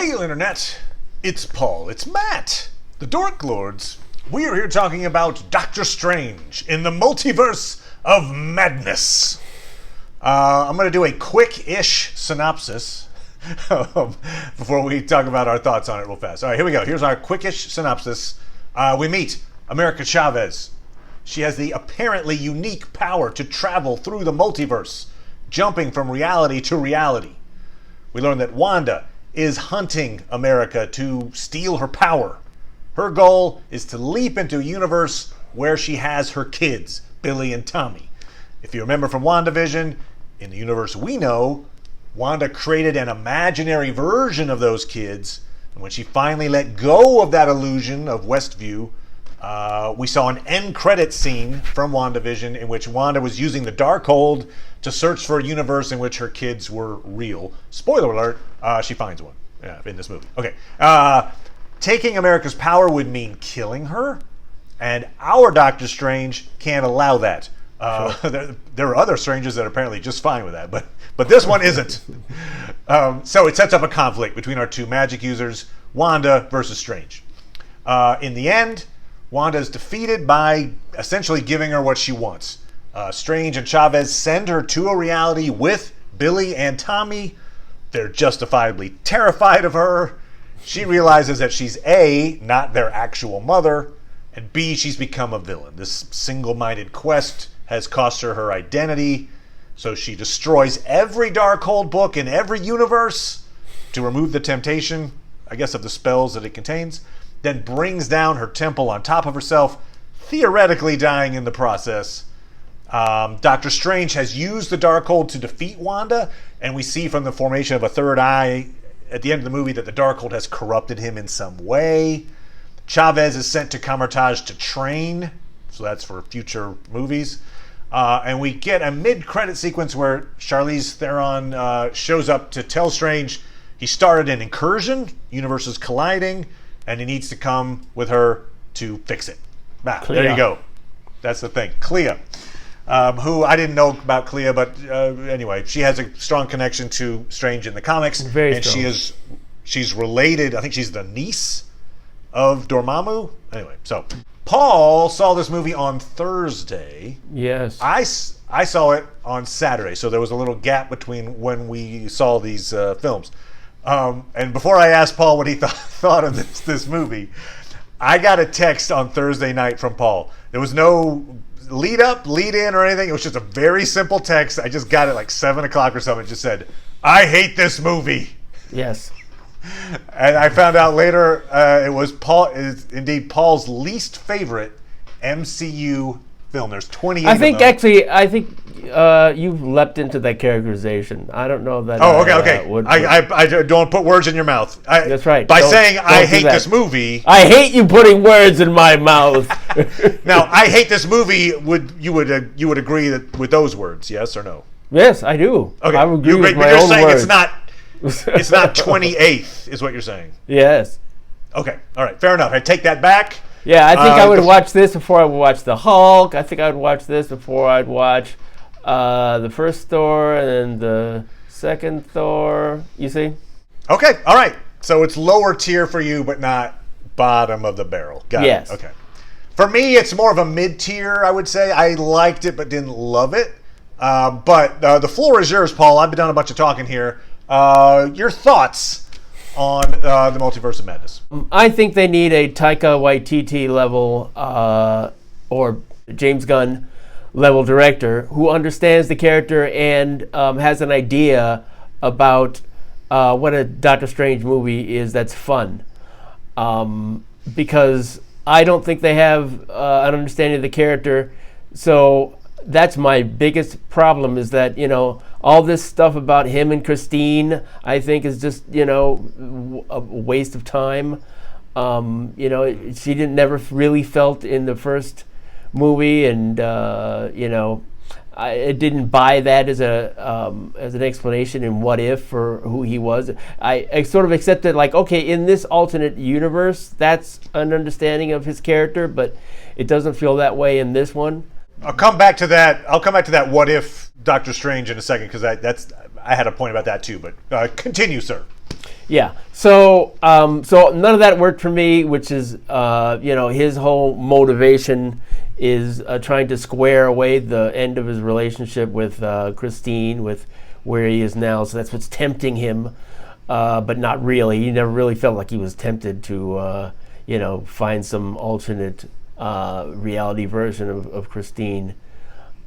Hail Internet, it's Paul, it's Matt, the Dork Lords. We are here talking about Doctor Strange in the Multiverse of Madness. I'm going to do a quick-ish synopsis before we talk about our thoughts on it real fast. All right, here we go. Here's our quick-ish synopsis. We meet America Chavez. She has the apparently unique power to travel through the multiverse, jumping from reality to reality. We learn that Wanda is hunting America to steal her power. Her goal is to leap into a universe where she has her kids, Billy and Tommy. If you remember from WandaVision, in the universe we know, Wanda created an imaginary version of those kids, and when she finally let go of that illusion of Westview, we saw an end credit scene from WandaVision in which Wanda was using the Darkhold to search for a universe in which her kids were real. Spoiler alert, she finds one in this movie. Okay, taking America's power would mean killing her, and our Doctor Strange can't allow that. There are other Strangers that are apparently just fine with that, but this one isn't. So it sets up a conflict between our two magic users, Wanda versus Strange. In the end, Wanda is defeated by essentially giving her what she wants. Strange and Chavez send her to a reality with Billy and Tommy. They're justifiably terrified of her. She realizes that she's A, not their actual mother, and B, she's become a villain. This single-minded quest has cost her her identity, so she destroys every Darkhold book in every universe to remove the temptation, I guess, of the spells that it contains, then brings down her temple on top of herself, theoretically dying in the process. Doctor Strange has used the Darkhold to defeat Wanda, and we see from the formation of a third eye at the end of the movie that the Darkhold has corrupted him in some way. Chavez is sent to Camartage to train, so that's for future movies. And we get a mid-credit sequence where Charlize Theron shows up to tell Strange he started an incursion, universes colliding, and he needs to come with her to fix it. There you go. That's the thing. Clea, who I didn't know about Clea, but anyway, she has a strong connection to Strange in the comics. Very strong. She's related, I think she's the niece of Dormammu. Anyway, so Paul saw this movie on Thursday. Yes. I saw it on Saturday, so there was a little gap between when we saw these films. And before I asked Paul what he thought of this movie, I got a text on Thursday night from Paul. There was no lead up, lead in, or anything. It was just a very simple text. I just got it like 7 o'clock or something. It just said, "I hate this movie." Yes. And I found out later it was indeed Paul's least favorite MCU film. There's 28 I think of them. you've leapt into that characterization. I don't know that. Oh, okay. I don't put words in your mouth. That's right. By saying I hate this movie. I hate you putting words in my mouth. Now, I hate this movie. You would agree that with those words? Yes or no? Yes, I do. Okay. I would agree with my you're own saying words. it's not 28th, is what you're saying. Yes. Okay. All right. Fair enough. I take that back. Yeah, I think I would watch this before I would watch the Hulk. I think I would watch this before I'd watch the first Thor and then the second Thor. You see? Okay. All right. So it's lower tier for you, but not bottom of the barrel. Got yes. it. Okay. For me, it's more of a mid-tier, I would say. I liked it, but didn't love it. But the floor is yours, Paul. I've been done a bunch of talking here. Your thoughts on the Multiverse of Madness? I think they need a Taika Waititi level or James Gunn level director who understands the character and has an idea about what a Doctor Strange movie is that's fun. Because I don't think they have an understanding of the character. So that's my biggest problem, is that, all this stuff about him and Christine, I think, is just, a waste of time. She never really felt in the first movie, and, I didn't buy that as an explanation in What If for who he was. I sort of accepted, like, okay, in this alternate universe, that's an understanding of his character, but it doesn't feel that way in this one. I'll come back to that What If Doctor Strange in a second, because I had a point about that too. But continue, sir. Yeah. So so none of that worked for me, which is his whole motivation is trying to square away the end of his relationship with Christine, with where he is now. So that's what's tempting him, but not really. He never really felt like he was tempted to find some alternate reality version of Christine.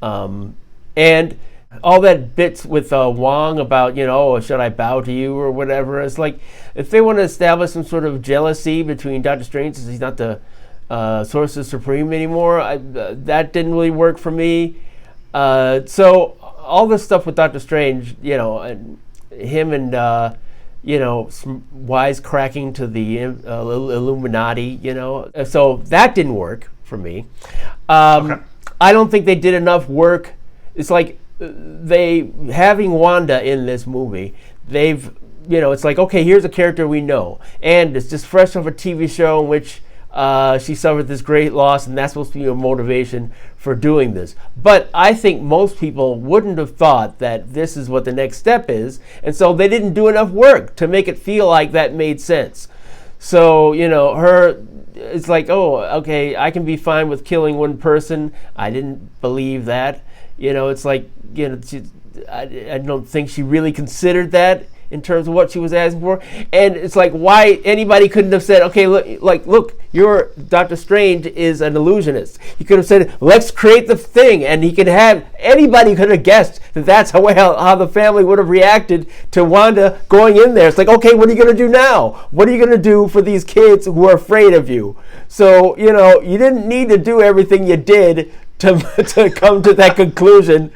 And all that bits with Wong about, should I bow to you or whatever. It's like, if they want to establish some sort of jealousy between Doctor Strange, since he's not the Sorcerer Supreme anymore, that didn't really work for me. So all this stuff with Doctor Strange, and him and, wisecracking to the Illuminati, so that didn't work for me. Okay. I don't think they did enough work. It's like, having Wanda in this movie, it's like, okay, here's a character we know, and it's just fresh off a TV show in which she suffered this great loss, and that's supposed to be a motivation for doing this. But I think most people wouldn't have thought that this is what the next step is, and so they didn't do enough work to make it feel like that made sense. So, it's like, oh, okay, I can be fine with killing one person. I didn't believe that. It's like, I don't think she really considered that in terms of what she was asking for. And it's like, why anybody couldn't have said, okay, look, your Doctor Strange is an illusionist. He could have said, let's create the thing, and anybody could have guessed that that's how the family would have reacted to Wanda going in there. It's like, okay, what are you going to do now? What are you going to do for these kids who are afraid of you? So, you didn't need to do everything you did to come to that conclusion.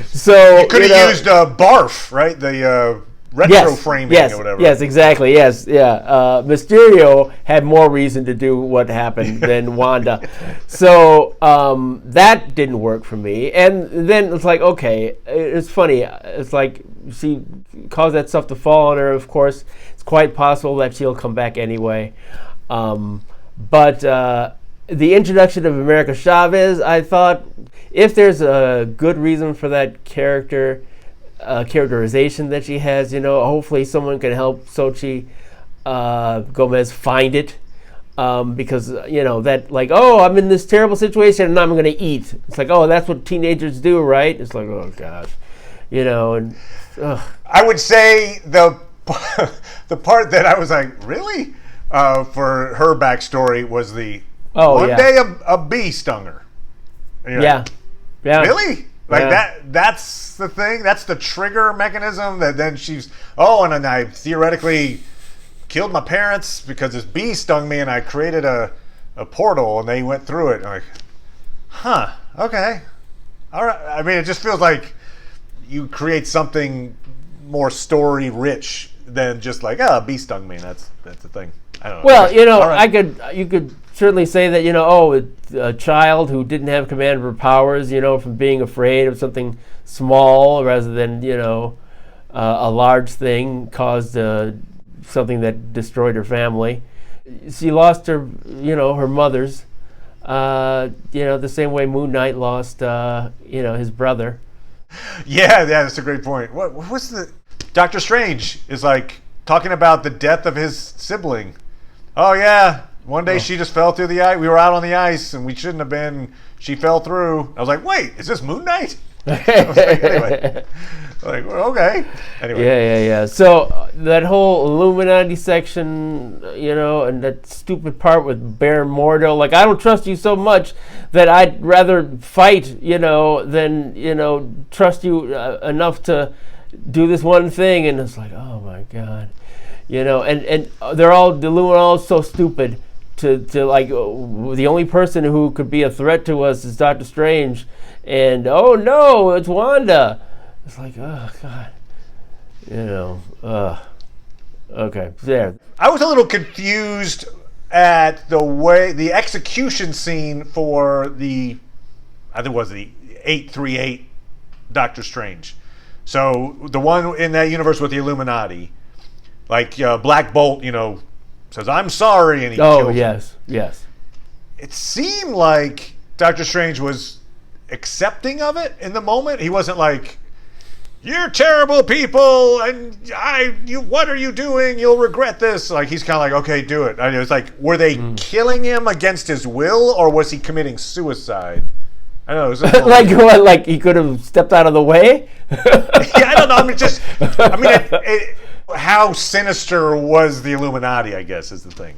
So you could have used Barf, right? The retro framing or whatever. Yes, exactly. Yes, yeah. Mysterio had more reason to do what happened than Wanda. So that didn't work for me. And then it's like, okay, it's funny. It's like she caused that stuff to fall on her. Of course, it's quite possible that she'll come back anyway. But the introduction of America Chavez, I thought, if there's a good reason for that characterization that she has, hopefully someone can help Xochitl Gomez find it. Because, that like, oh, I'm in this terrible situation and I'm going to eat. It's like, oh, that's what teenagers do, right? It's like, oh, gosh. And I would say the part that I was like, really? For her backstory was one day a bee stung her. Yeah. Yeah. Really? Like that's the thing? That's the trigger mechanism that then and then I theoretically killed my parents because this bee stung me and I created a portal and they went through it. I'm like, okay. All right. I mean, it just feels like you create something more story rich than just like, a bee stung me and that's the thing. I don't know. Well, right. You could certainly say that, a child who didn't have command of her powers, from being afraid of something small rather than, a large thing caused something that destroyed her family. She lost her, her mother's, the same way Moon Knight lost, his brother. Yeah, that's a great point. What's Doctor Strange is like talking about the death of his sibling. Oh, yeah. One day she just fell through the ice. We were out on the ice, and we shouldn't have been. She fell through. I was like, wait, is this Moon Knight? Anyway. Okay. Anyway. Yeah. So that whole Illuminati section, and that stupid part with Baron Mordo, like, I don't trust you so much that I'd rather fight, than, trust you enough to do this one thing. And it's like, oh, my God. And they're all so stupid. To like, the only person who could be a threat to us is Doctor Strange, and oh no, it's Wanda. It's like, oh God, okay, there. I was a little confused at the execution scene for I think it was the 838 Doctor Strange. So the one in that universe with the Illuminati, like Black Bolt, says, I'm sorry, and he kills him. Yes. It seemed like Doctor Strange was accepting of it in the moment. He wasn't like, you're terrible people, and what are you doing? You'll regret this. Like, he's kind of like, okay, do it. I mean, it's like, were they killing him against his will, or was he committing suicide? I don't know. It was like what? Like he could have stepped out of the way? I don't know. I mean, how sinister was the Illuminati? I guess is the thing.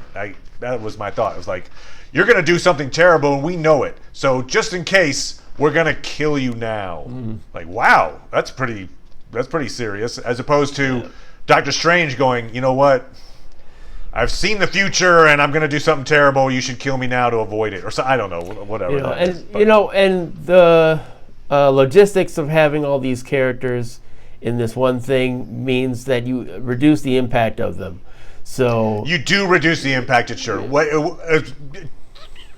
That was my thought. It was like, you're going to do something terrible, and we know it. So just in case, we're going to kill you now. Like, wow, that's pretty serious. As opposed to Doctor Strange going, you know what? I've seen the future, and I'm going to do something terrible. You should kill me now to avoid it, or so I don't know, whatever. And the logistics of having all these characters in this one thing means that you reduce the impact of them. So you do reduce the impact. It's sure.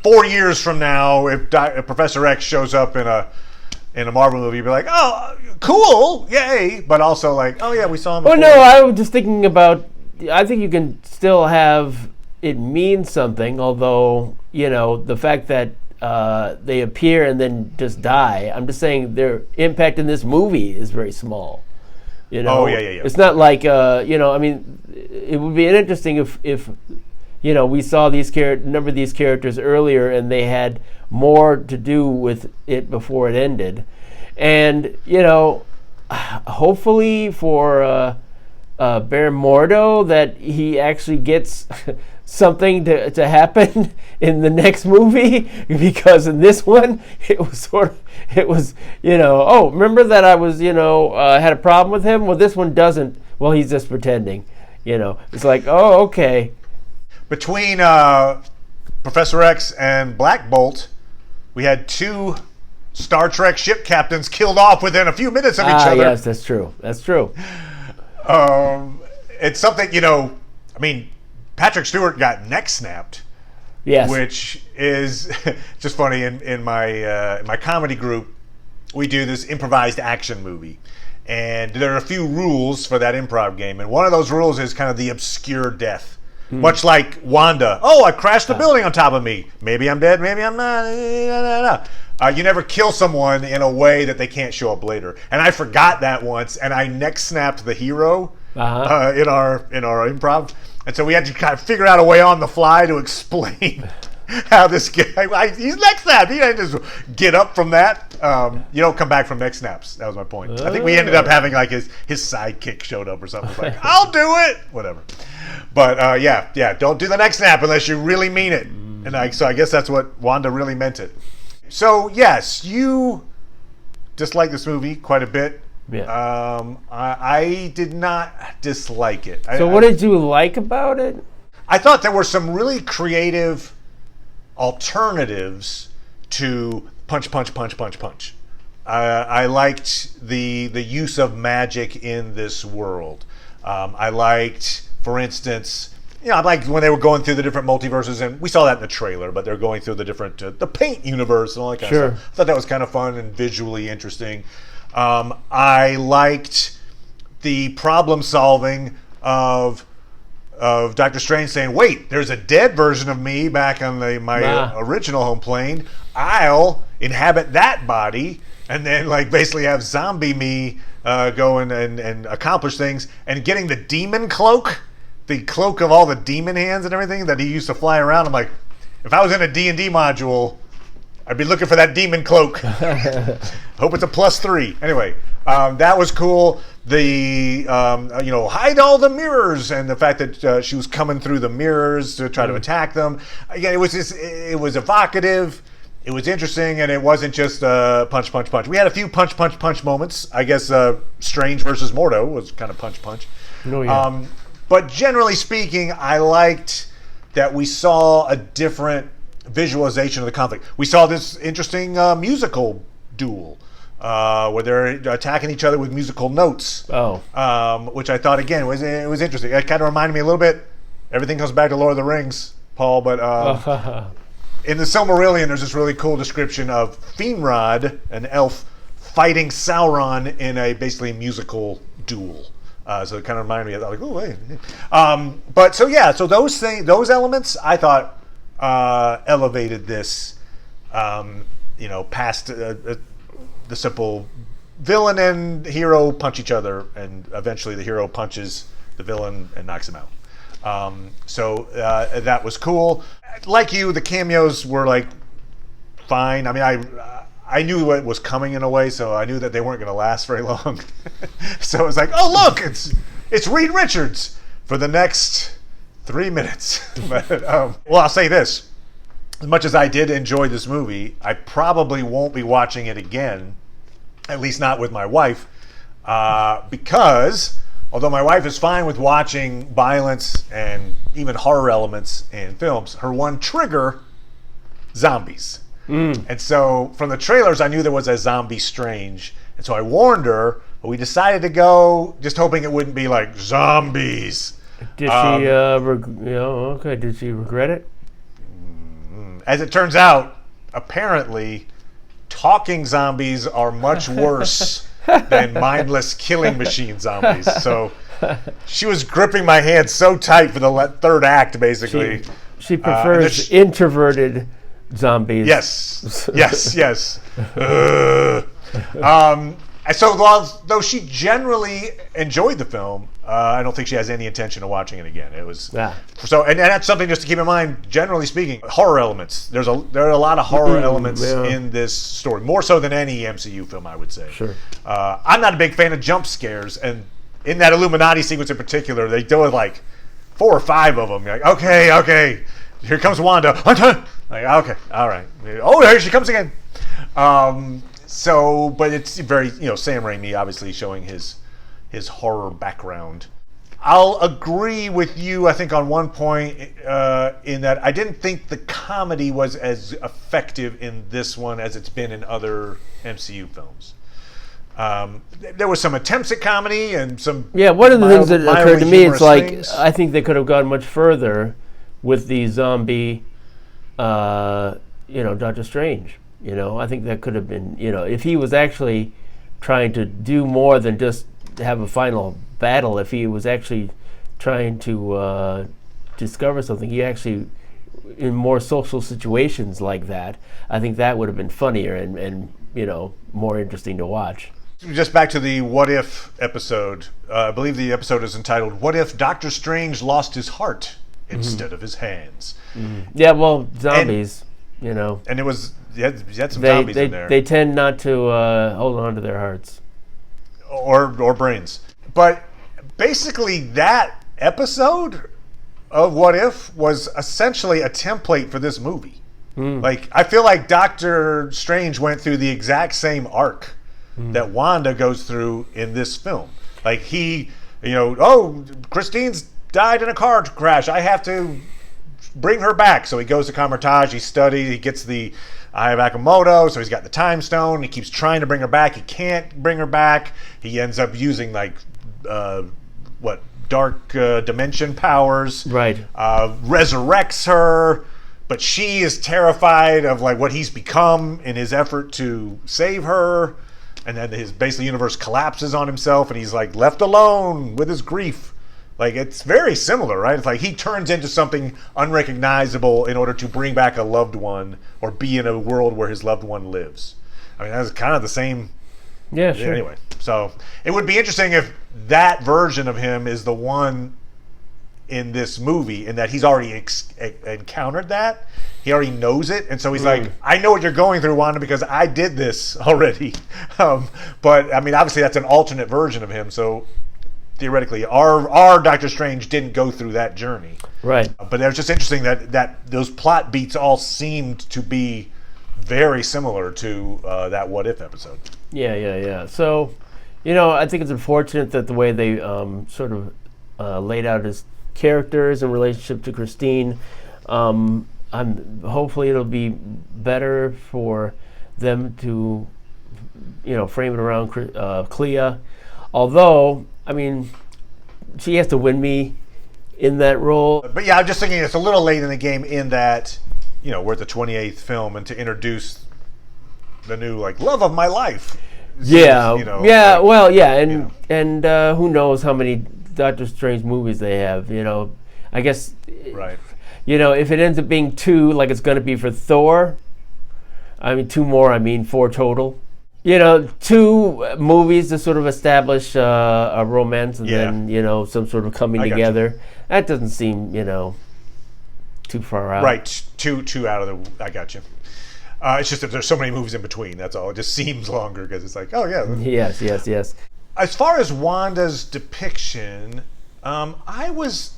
4 years from now, if Professor X shows up in a Marvel movie, you'd be like, oh, cool, yay! But also like, oh yeah, we saw him. Well, no, I was just thinking about. I think you can still have it mean something, although the fact that they appear and then just die. I'm just saying their impact in this movie is very small. Oh yeah. It's not like I mean, it would be interesting if we saw number of these characters earlier and they had more to do with it before it ended, and hopefully for Baron Mordo that he actually gets something to happen in the next movie, because in this one it was oh, remember that I was had a problem with him. Well, this one doesn't. Well, he's just pretending. It's like, oh, okay. Between Professor X and Black Bolt, we had 2 Star Trek ship captains killed off within a few minutes of each other. Yes, that's true. It's something, I mean, Patrick Stewart got neck snapped. Yes. Which is just funny. In my comedy group, we do this improvised action movie. And there are a few rules for that improv game. And one of those rules is kind of the obscure death. Much like Wanda. Oh, I crashed the building on top of me. Maybe I'm dead, maybe I'm not. You never kill someone in a way that they can't show up later. And I forgot that once, and I neck snapped the hero in our improv. And so we had to kind of figure out a way on the fly to explain how this guy, he's neck snapped. He didn't just get up from that. You don't come back from neck snaps. That was my point. I think we ended up having like his sidekick showed up or something. It's like, I'll do it. Whatever. But yeah, don't do the neck snap unless you really mean it. And so I guess that's what Wanda really meant it. So yes, you dislike this movie quite a bit. Yeah. I did not dislike it. So what did you like about it? I thought there were some really creative alternatives to punch. I liked the use of magic in this world. I liked, for instance, I liked when they were going through the different multiverses, and we saw that in the trailer, but they're going through the different, the paint universe and all that kind of stuff. I thought that was kind of fun and visually interesting. I liked the problem solving of Doctor Strange saying, wait, there's a dead version of me back on my original home plane. I'll inhabit that body and then like basically have zombie me go and accomplish things, and getting the demon cloak, the cloak of all the demon hands and everything that he used to fly around. I'm like, if I was in a D&D module, I'd be looking for that demon cloak. Hope it's a +3. Anyway, that was cool. The hide all the mirrors, and the fact that she was coming through the mirrors to try to attack them. Again, it was evocative. It was interesting, and it wasn't just punch. We had a few punch moments. I guess Strange versus Mordo was kind of punch. Oh, yeah. But generally speaking, I liked that we saw a different visualization of the conflict. We saw this interesting musical duel where they're attacking each other with musical notes. Which I thought again was interesting. It kind of reminded me a little bit. Everything comes back to Lord of the Rings, Paul. But in the Silmarillion, there's this really cool description of Finrod, an elf, fighting Sauron in a basically musical duel. So it kind of reminded me of that. Like, oh, hey. But so yeah, so those elements, I thought elevated this, past the simple villain and hero punch each other, and eventually the hero punches the villain and knocks him out. So that was cool. Like you, the cameos were like fine. I mean, I knew what was coming in a way, so I knew that they weren't going to last very long. So it was like, oh look, it's Reed Richards for the next 3 minutes. But well, I'll say this: as much as I did enjoy this movie, I probably won't be watching it again, at least not with my wife, because although my wife is fine with watching violence and even horror elements in films, her one trigger, zombies. And so from the trailers, I knew there was a zombie Strange. And so I warned her, but we decided to go just hoping it wouldn't be like zombies. Did she, okay, did she regret it? As it turns out, apparently, talking zombies are much worse than mindless killing machine zombies. So she was gripping my hand so tight for the third act, basically. She prefers introverted zombies. Yes. So though she generally enjoyed the film, I don't think she has any intention of watching it again. It was so, and that's something just to keep in mind. Generally speaking, horror elements. There are a lot of horror elements in this story, more so than any MCU film, I would say. Sure. I'm not a big fan of jump scares, and in that Illuminati sequence in particular, they do like 4 or 5 of them. You're like, okay, here comes Wanda. Like, okay, all right. Oh, there she comes again. So, but it's very, Sam Raimi obviously showing his horror background. I'll agree with you, I think, on one point in that I didn't think the comedy was as effective in this one as it's been in other MCU films. There was some attempts at comedy and some one of the things that occurred to me, it's like, things. I think they could have gone much further with the zombie, Doctor Strange. I think that could have been, if he was actually trying to do more than just have a final battle, if he was actually trying to discover something, he actually, in more social situations like that, I think that would have been funnier and more interesting to watch. Just back to the What If episode. I believe the episode is entitled, What If Doctor Strange Lost His Heart Instead of His Hands? Yeah, well, zombies, And it was, you had some zombies in there. They tend not to hold on to their hearts. Or brains. But basically that episode of What If was essentially a template for this movie. Like, I feel like Doctor Strange went through the exact same arc that Wanda goes through in this film. Like, he, Christine's died in a car crash. I have to bring her back. So he goes to Kamertage, he studies, he gets the Eye of Agamotto, so he's got the Time Stone. He keeps trying to bring her back. He can't bring her back. He ends up using, dark dimension powers. Right. Resurrects her, but she is terrified of, what he's become in his effort to save her. And then his basically universe collapses on himself, and he's, left alone with his grief. It's very similar, right? It's like he turns into something unrecognizable in order to bring back a loved one or be in a world where his loved one lives. I mean, that's kind of the same. Yeah, sure. Anyway, so it would be interesting if that version of him is the one in this movie, in that he's already encountered that. He already knows it. And so he's like, I know what you're going through, Wanda, because I did this already. But, I mean, obviously that's an alternate version of him. So theoretically, our Doctor Strange didn't go through that journey. Right. But it was just interesting that those plot beats all seemed to be very similar to that What If episode. Yeah. So, I think it's unfortunate that the way they sort of laid out his characters in relationship to Christine, hopefully it'll be better for them to, frame it around Clea. Although, I mean, she has to win me in that role. But yeah, I'm just thinking it's a little late in the game in that, we're at the 28th film, and to introduce the new, love of my life. Yeah, and who knows how many Doctor Strange movies they have, I guess, right. If it ends up being 2, like it's going to be for Thor, 2 more, 4 total. 2 movies to sort of establish a romance and then, some sort of coming together. That doesn't seem, too far out. Right. Two out of the... I got you. It's just that there's so many movies in between, that's all. It just seems longer because it's like, oh, yeah. Yes. As far as Wanda's depiction, because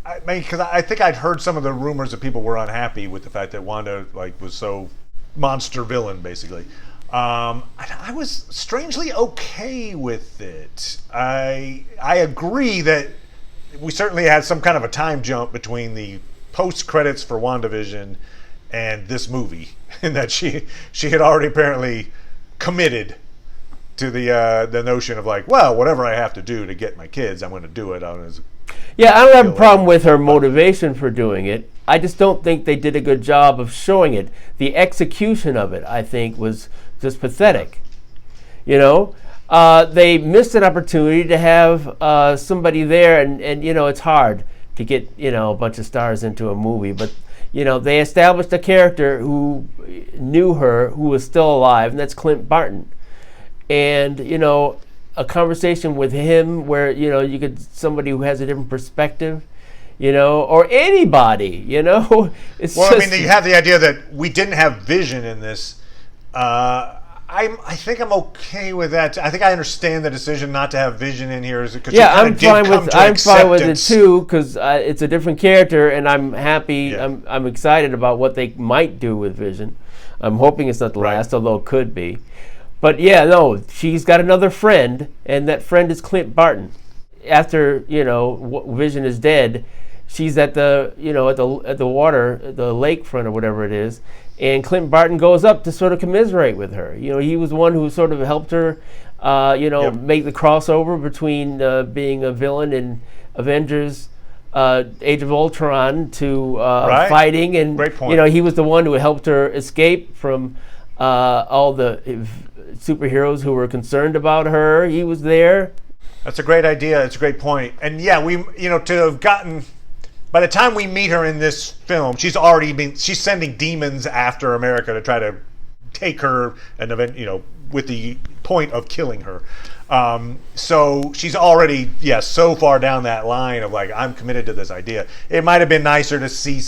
I think I'd heard some of the rumors that people were unhappy with the fact that Wanda was so monster villain, basically. I was strangely okay with it. I agree that we certainly had some kind of a time jump between the post credits for WandaVision and this movie, in that she had already apparently committed to the notion of whatever I have to do to get my kids, I'm going to do it. I don't have a problem with her motivation for doing it. I just don't think they did a good job of showing it. The execution of it, I think, was just pathetic. They missed an opportunity to have somebody there, and it's hard to get a bunch of stars into a movie, but they established a character who knew her, who was still alive, and that's Clint Barton. And a conversation with him where you could somebody who has a different perspective, or anybody, It's you have the idea that we didn't have Vision in this. I think I'm okay with that. I think I understand the decision not to have Vision in here. I'm fine with it too, because it's a different character, and I'm happy. Yeah. I'm excited about what they might do with Vision. I'm hoping it's not the last, although it could be. But she's got another friend, and that friend is Clint Barton. After Vision is dead, she's at the at the water, the lakefront or whatever it is, and Clint Barton goes up to sort of commiserate with her. He was the one who sort of helped her, make the crossover between being a villain in Avengers, Age of Ultron to fighting, and great point. He was the one who helped her escape from all the superheroes who were concerned about her. He was there. That's a great idea. It's a great point. And we to have gotten, by the time we meet her in this film, she's sending demons after America to try to take her and with the point of killing her. So she's already so far down that line of I'm committed to this idea. It might have been nicer to see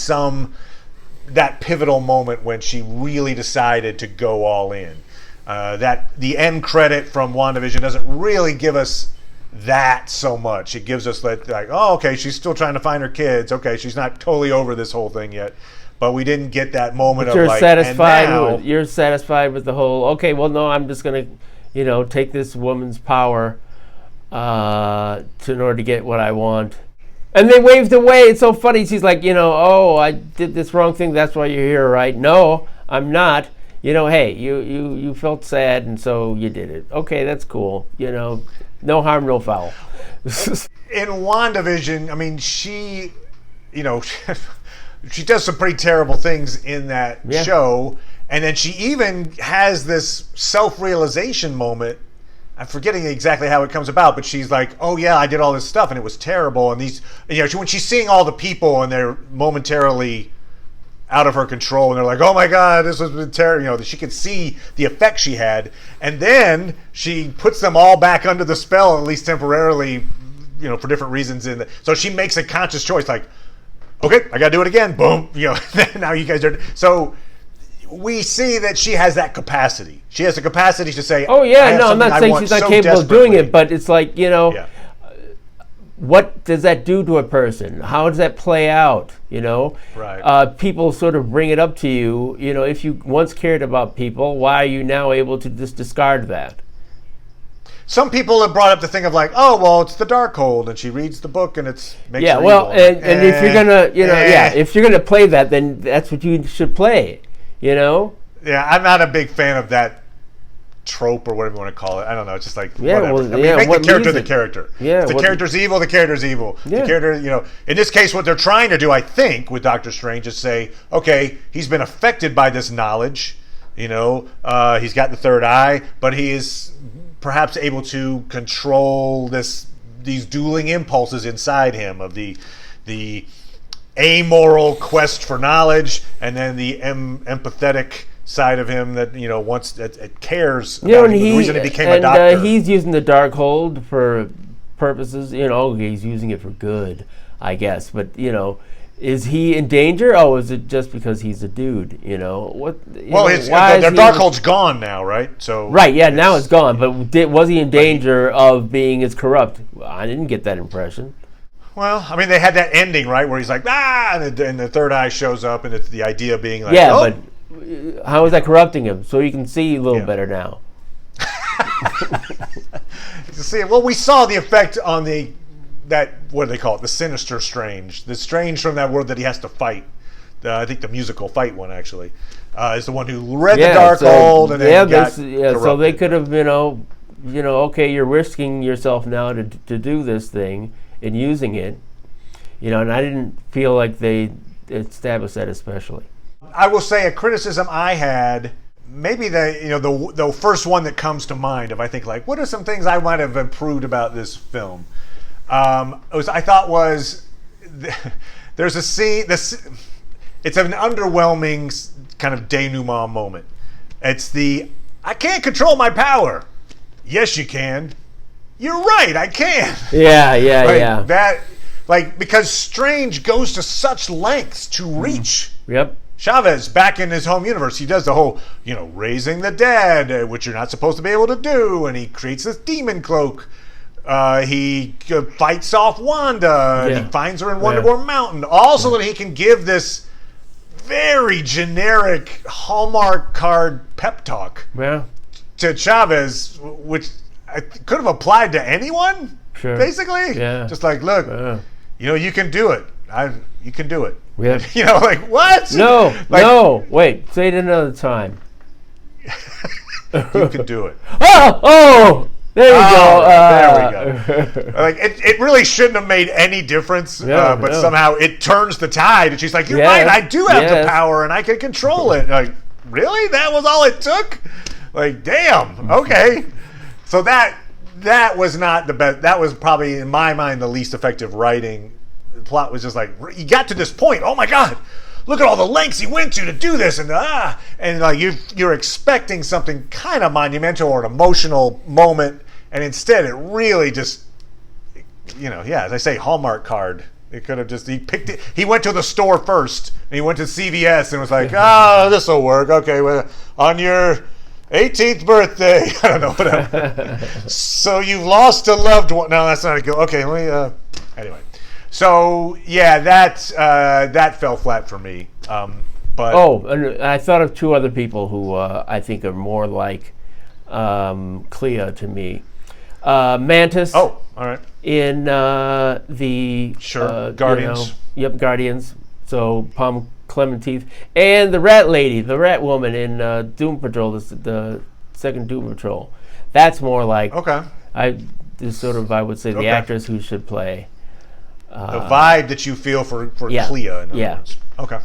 that pivotal moment when she really decided to go all in. That the end credit from WandaVision doesn't really give us that so much. It gives us okay, she's still trying to find her kids. Okay, she's not totally over this whole thing yet. But we didn't get that moment but you're satisfied with the whole, okay, well, no, I'm just going to, take this woman's power in order to get what I want. And they waved away. It's so funny. She's like, oh, I did this wrong thing. That's why you're here, right? No, I'm not. Hey, you felt sad, and so you did it. Okay, that's cool. No harm, no foul. In WandaVision, she, she does some pretty terrible things in that show, and then she even has this self-realization moment. I'm forgetting exactly how it comes about, but she's like, oh yeah, I did all this stuff, and it was terrible. And when she's seeing all the people, and they're momentarily out of her control, and they're like, oh my God, this was terrible. She could see the effect she had, and then she puts them all back under the spell, at least temporarily, for different reasons. So she makes a conscious choice, okay, I got to do it again. Boom, now you guys are. So we see that she has that capacity. She has the capacity to say, oh yeah, no, I'm not saying she's not capable of doing it, but it's what does that do to a person? How does that play out? Right. People sort of bring it up to you. If you once cared about people, why are you now able to just discard that? Some people have brought up the thing of oh, well, it's the Darkhold, and she reads the book, and it's makes her well, evil. And if you're gonna, if you're gonna play that, then that's what you should play. Yeah, I'm not a big fan of that trope or whatever you want to call it. I don't know. It's just whatever. Well, make the character the character. Yeah, if the character's evil, the character's evil. Yeah. The character, in this case, what they're trying to do, I think, with Doctor Strange is say, okay, he's been affected by this knowledge. He's got the third eye, but he is perhaps able to control these dueling impulses inside him of the amoral quest for knowledge, and then the empathetic side of him that wants that cares You know, about and the reason he became a doctor. He's using the Darkhold for purposes. He's using it for good, I guess. But is he in danger? Oh, is it just because he's a dude? What? Well, their Darkhold's gone now, right? So right, yeah, now it's gone. But was he in danger of being as corrupt? I didn't get that impression. Well, I mean, they had that ending, right, where he's like, and the third eye shows up, and it's the idea being like, yeah, but how is that corrupting him? So you can see a little better now. See, well, we saw the effect on what do they call it? The sinister Strange. The Strange from that world that he has to fight. I think the musical fight one, actually, is the one who read the Darkhold and then got corrupted. So they could have, okay, you're risking yourself now to do this thing and using it, and I didn't feel like they established that especially. I will say a criticism I had, maybe the first one that comes to mind, if I think like, what are some things I might have improved about this film? I thought there's a scene. It's an underwhelming kind of denouement moment. It's I can't control my power. Yes, you can. You're right, I can. Yeah, yeah. That, because Strange goes to such lengths to reach. Yep. Chavez back in his home universe. He does the whole, raising the dead, which you're not supposed to be able to do, and he creates this demon cloak. He fights off Wanda, and he finds her in Wonderborn Mountain. Also that he can give this very generic Hallmark card pep talk to Chavez, which could have applied to anyone, basically. Yeah. Just like, look, you can do it. You can do it. Yeah. What? No, wait, say it another time. You can do it. Oh! There you go. There we go. It really shouldn't have made any difference, but somehow it turns the tide, and she's like, "You're right. I do have the power, and I can control it." Really? That was all it took? Damn. Okay. So that was not the best. That was probably, in my mind, the least effective writing. The plot was just you got to this point. Oh my God. Look at all the lengths he went to do this, and you're expecting something kind of monumental or an emotional moment, and instead it really just, as I say, Hallmark card. It could have he picked it. He went to the store first, and he went to CVS and was like, this will work. Okay, well, on your 18th birthday, I don't know, whatever. So you've lost a loved one. No, that's not a good. Okay, let me. Anyway. So that fell flat for me. But and I thought of two other people who I think are more like Clea to me. Mantis. Oh, all right. In the Guardians. Guardians. So Palm Clementine and the Rat Lady, the Rat Woman in Doom Patrol, the second Doom Patrol. That's more like I would say the actress who should play. The vibe that you feel for Clea, in other words. Okay.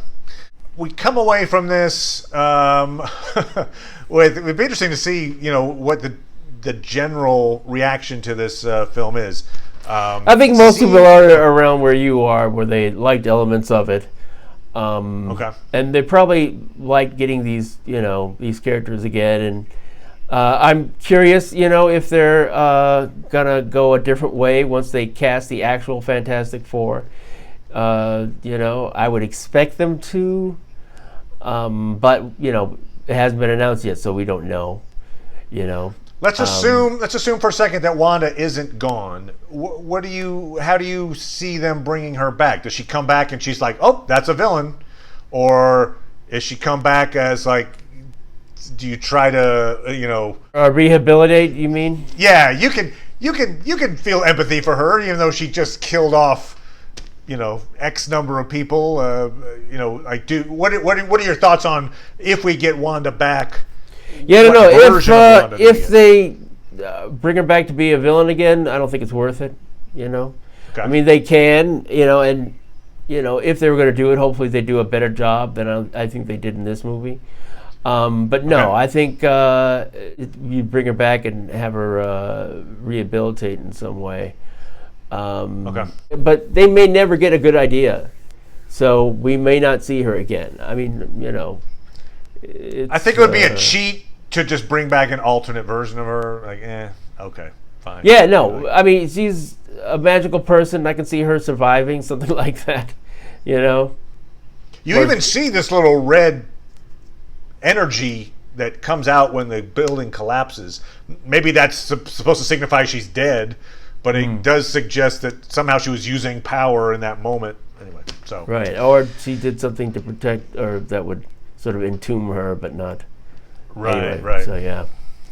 We come away from this it'd be interesting to see, what the general reaction to this film is. I think most people are around where you are, where they liked elements of it. And they probably like getting these characters again, and I'm curious, if they're gonna go a different way once they cast the actual Fantastic Four. I would expect them to, but it hasn't been announced yet, so we don't know. Let's assume for a second that Wanda isn't gone. How do you see them bringing her back? Does she come back and she's like, oh, that's a villain, or is she come back as do you try to rehabilitate? You mean? Yeah, you can feel empathy for her, even though she just killed off X number of people. What are your thoughts on if we get Wanda back? Yeah, no. If they bring her back to be a villain again, I don't think it's worth it. Okay. I mean, they can, and if they were going to do it, hopefully they do a better job than I think they did in this movie. But no, I think you bring her back and have her rehabilitate in some way. But they may never get a good idea, so we may not see her again. I mean, I think it would be a cheat to just bring back an alternate version of her. Like, okay, fine. Yeah, no, I mean, she's a magical person. I can see her surviving something like that, you know? You even see this little red energy that comes out when the building collapses. Maybe that's supposed to signify she's dead, but it does suggest that somehow she was using power in that moment. Anyway, so. Right, or she did something to protect, or that would sort of entomb her, but not. Right, anyway, right. So, yeah.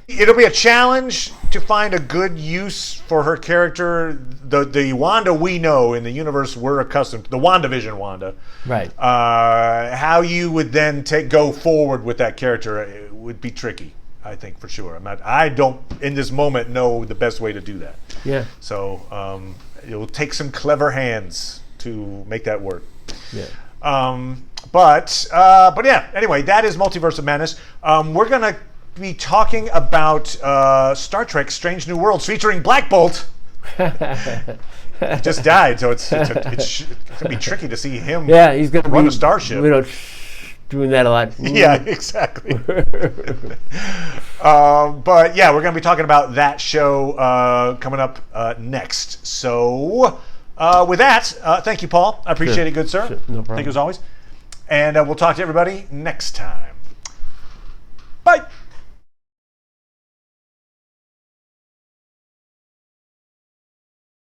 It'll be a challenge to find a good use for her character. The Wanda we know in the universe we're accustomed to, the WandaVision Wanda. Right. How you would then go forward with that character it would be tricky, I think, for sure. I don't, in this moment, know the best way to do that. Yeah. So it will take some clever hands to make that work. Yeah. But yeah, anyway, that is Multiverse of Madness. We're going to be talking about Star Trek Strange New Worlds featuring Black Bolt. He just died, so it's going to be tricky to see him he's gonna run a starship. Doing that a lot. Yeah, exactly. But yeah, we're going to be talking about that show coming up next. So with that, thank you, Paul. I appreciate it, good sir. Sure. No problem. Thank you as always. And we'll talk to everybody next time. Bye.